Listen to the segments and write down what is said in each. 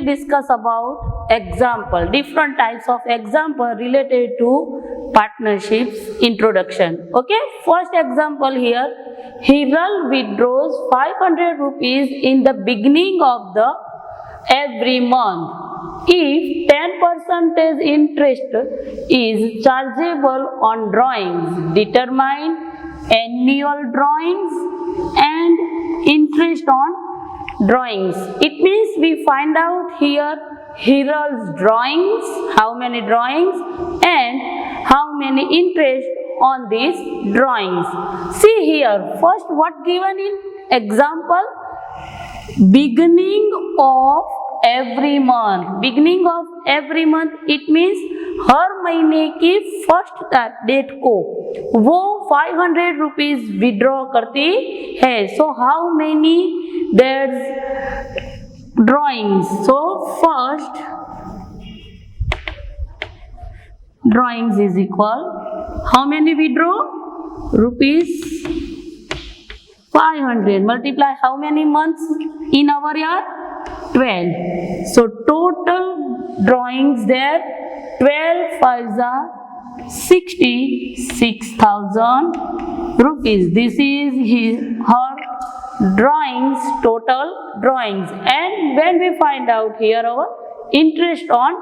discuss about example, different types of example related to partnerships introduction. Okay, first example here, Hiral withdraws 500 rupees in the beginning of the every month. If 10% interest is chargeable on drawings, determine annual drawings and interest on drawings. It means we find out here Hiral's drawings, how many drawings and how many interest on these drawings. See here, first what given in example, beginning of every month. Beginning of every month it means हर महीने की first date को वो 500 rupees withdraw करती है. So how many there drawings. So first drawings is equal how many withdraw rupees 500 multiply how many months in our year? 12. So total drawings there 12 5s are 66,000 rupees. This is her drawings, total drawings. And when we find out here our interest on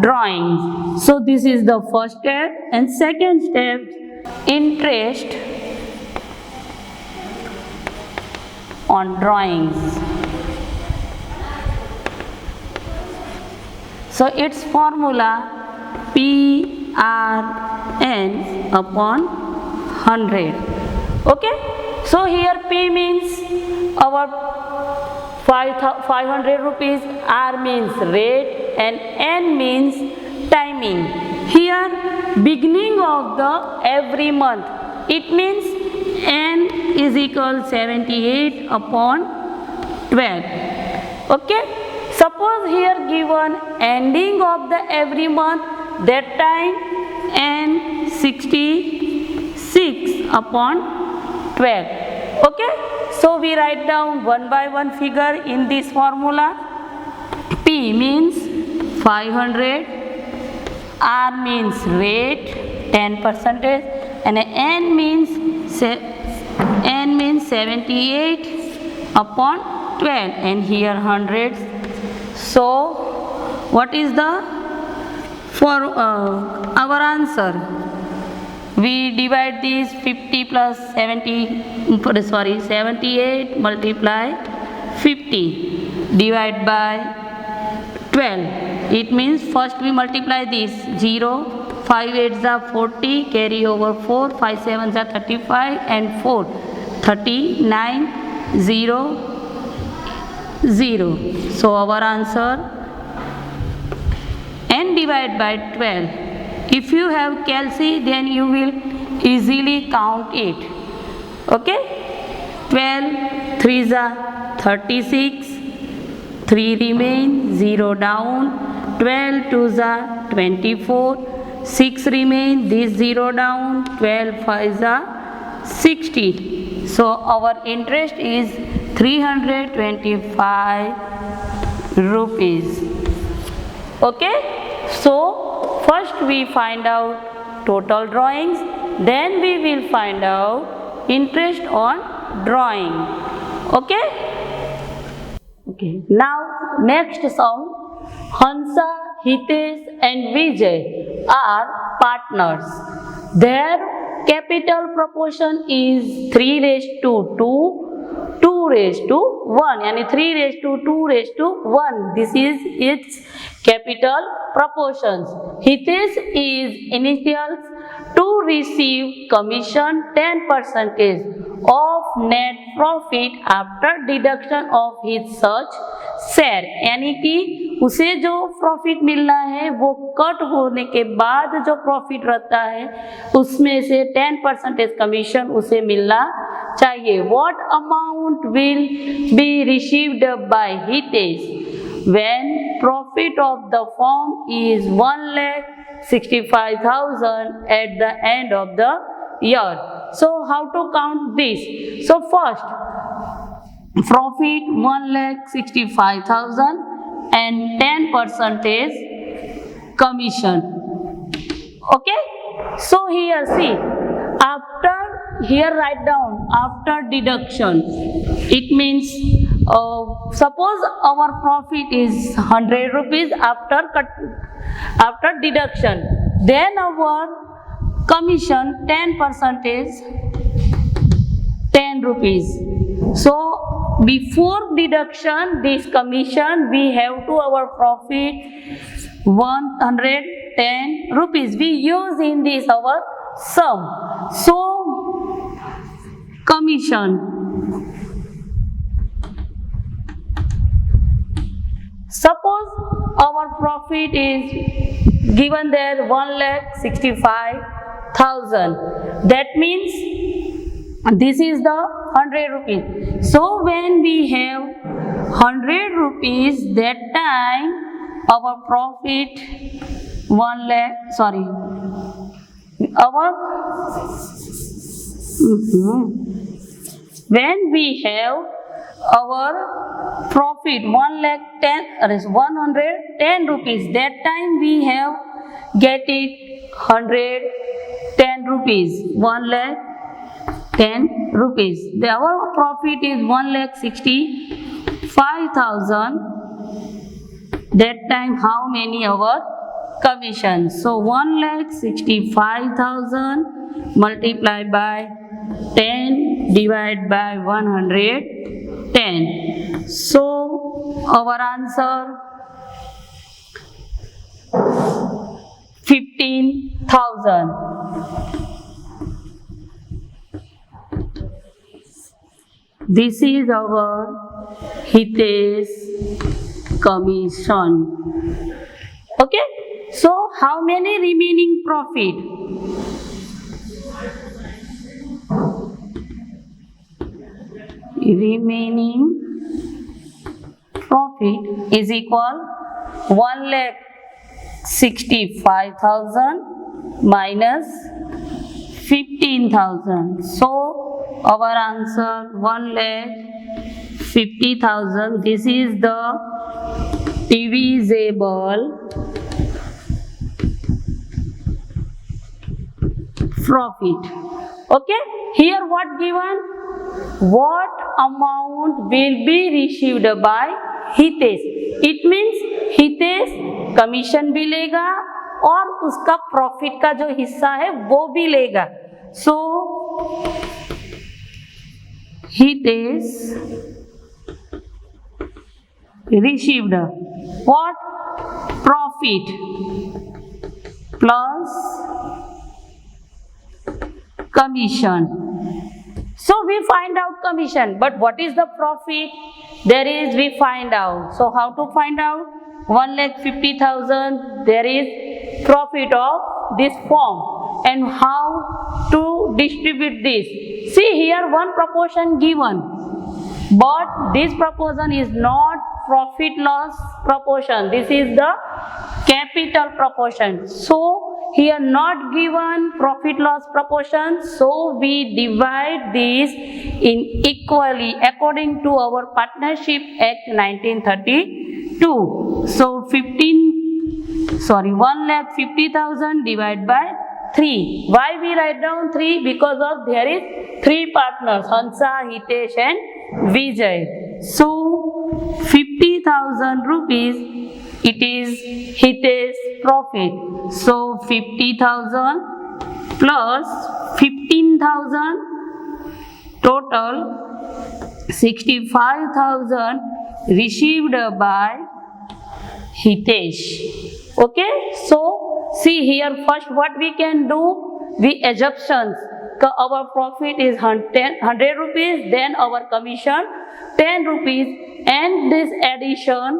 drawings. So this is the first step. And second step, interest on drawings. So its formula PRN upon 100. Okay. So here P means our 500 rupees, R means rate and N means timing. Here beginning of the every month, it means N is equal 78 upon 12. Okay. Suppose here given ending of the every month, that time N 66 upon 12. Okay. So we write down one by one figure in this formula. P means 500, R means rate 10%, and N means 78 upon 12, and here hundreds. So what is the for our answer? We divide this 50 plus 78 multiply 50 divide by 12. It means first we multiply this 0, 5 8s are 40, carry over 4, 5 7s are 35 and 4 39 0 0. So our answer N divide by 12. If you have calci, then you will easily count it. Okay. 12 3s are 36, 3 remain, 0 down. 12 2s are 24, 6 remain, this 0 down. 12 5s are 60. So our interest is 325 rupees. Okay. So first we find out total drawings, then we will find out interest on drawing. Okay. Okay. Now next song, Hansa, Hitesh and Vijay are partners. Their capital proportion is 3:2, 2:1, and 3:2:1. This is its capital proportions. Hitesh is initials to receive commission 10% of net profit after deduction of his such share. यानी कि उसे जो profit मिलना है वो cut होने के बाद जो प्रॉफिट रहता है उसमें से 10% कमीशन उसे मिलना चाहिए. What amount will be received by Hitesh when profit of the firm is 1,65,000 at the end of the year? So how to count this? So first, profit 1,65,000 and 10% is commission. Okay, so here see, after, here write down after deduction, it means suppose our profit is 100 rupees after deduction, then our commission 10% is 10 rupees. So before deduction, this commission we have to our profit 110 rupees. We use in this our sum. So commission, suppose our profit is given there 1,65,000. That means this is the 100 rupees. So when we have 100 rupees, that time our profit 1 lakh, sorry, our when we have our profit 110 rupees, that time we have get it 110 rupees, 110 rupees. Our profit is 1,65,000. That time how many our commission? So 1,65,000 multiplied by 10 divided by 110. So our answer 15,000. This is our Hitesh commission. Okay, so how many remaining profit? Remaining profit is equal 1,65,000 minus 15,000. So our answer 1,50,000. This is the divisible profit. Okay, here what given? What amount will be received by Hitesh? It means Hitesh commission भी लेगा और उसका profit का जो हिस्सा है वो भी लेगा. सो Hitesh received what? Profit plus commission. So we find out commission, but what is the profit? There is, we find out. So how to find out? 1,50,000, there is profit of this form. And how to distribute this? See here one proportion given, but this proportion is not profit loss proportion. This is the capital proportion. So here not given profit loss proportion, so we divide this in equally according to our Partnership Act 1932. So 1,50,000 divided by 3. Why we write down 3? Because of there is 3 partners, Hansa, Hitesh and Vijay. So 50,000 rupees, it is Hitesh profit. So 50,000 plus 15,000, total 65,000 received by Hitesh. Okay, so see here first what we can do, we assumptions. Our profit is 100 rupees, then our commission 10 rupees, and this addition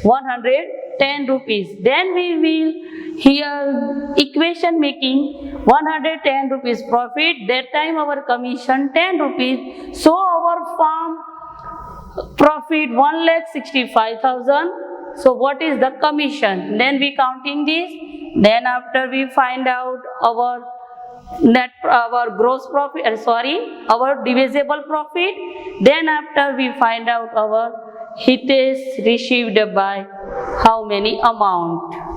110 rupees. Then we will here equation making 110 rupees profit, that time our commission 10 rupees. So our farm profit 1,65,000. So what is the commission? Then we counting this. Then after we find out our our gross profit, our divisible profit. Then after we find out our Hitesh received by how many amount?